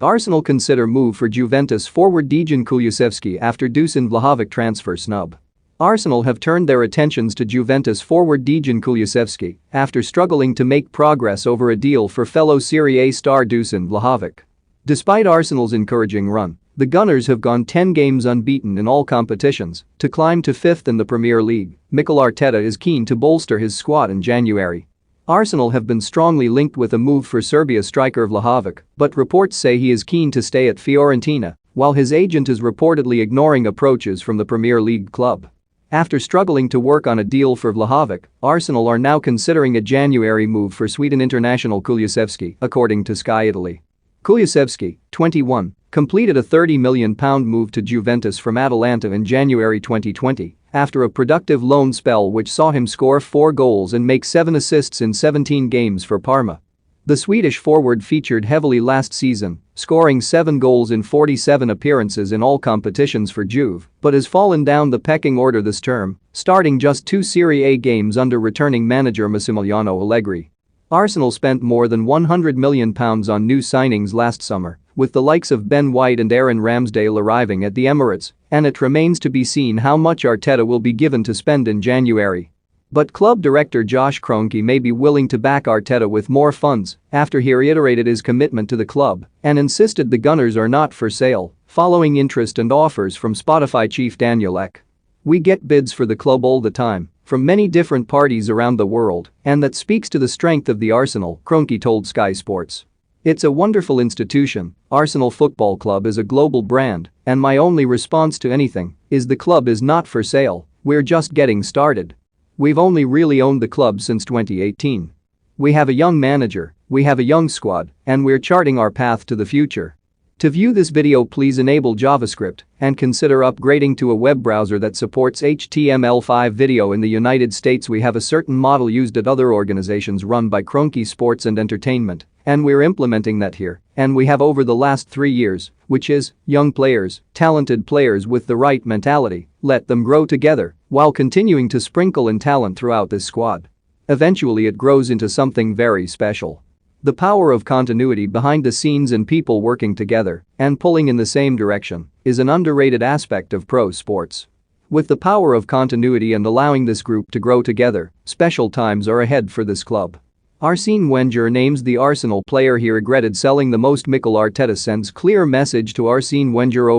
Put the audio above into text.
Arsenal consider move for Juventus forward Dejan Kulusevski after Dusan Vlahovic transfer snub. Arsenal have turned their attentions to Juventus forward Dejan Kulusevski after struggling to make progress over a deal for fellow Serie A star Dusan Vlahovic. Despite Arsenal's encouraging run, the Gunners have gone 10 games unbeaten in all competitions to climb to 5th in the Premier League. Mikel Arteta is keen to bolster his squad in January. Arsenal have been strongly linked with a move for Serbia striker Vlahovic, but reports say he is keen to stay at Fiorentina, while his agent is reportedly ignoring approaches from the Premier League club. After struggling to work on a deal for Vlahovic, Arsenal are now considering a January move for Sweden international Kulusevski, according to Sky Italy. Kulusevski, 21, completed a £30 million move to Juventus from Atalanta in January 2020 after a productive loan spell which saw him score 4 goals and make 7 assists in 17 games for Parma. The Swedish forward featured heavily last season, scoring 7 goals in 47 appearances in all competitions for Juve, but has fallen down the pecking order this term, starting just 2 Serie A games under returning manager Massimiliano Allegri. Arsenal spent more than £100 million on new signings last summer, with the likes of Ben White and Aaron Ramsdale arriving at the Emirates, and it remains to be seen how much Arteta will be given to spend in January. But club director Josh Kroenke may be willing to back Arteta with more funds after he reiterated his commitment to the club and insisted the Gunners are not for sale, following interest and offers from Spotify chief Daniel Ek. "We get bids for the club all the time, from many different parties around the world, and that speaks to the strength of the Arsenal," Kroenke told Sky Sports. "It's a wonderful institution. Arsenal Football Club is a global brand, and my only response to anything is the club is not for sale, we're just getting started. We've only really owned the club since 2018. We have a young manager, we have a young squad, and we're charting our path to the future." To view this video, please enable JavaScript and consider upgrading to a web browser that supports HTML5 video. In the United States, we have a certain model used at other organizations run by Kroenke Sports and Entertainment, and we're implementing that here, and we have over the last 3 years, which is young players, talented players with the right mentality, let them grow together while continuing to sprinkle in talent throughout this squad. Eventually it grows into something very special. The power of continuity behind the scenes and people working together and pulling in the same direction is an underrated aspect of pro sports. With the power of continuity and allowing this group to grow together, special times are ahead for this club. Arsene Wenger names the Arsenal player he regretted selling the most. Mikel Arteta sends clear message to Arsene Wenger.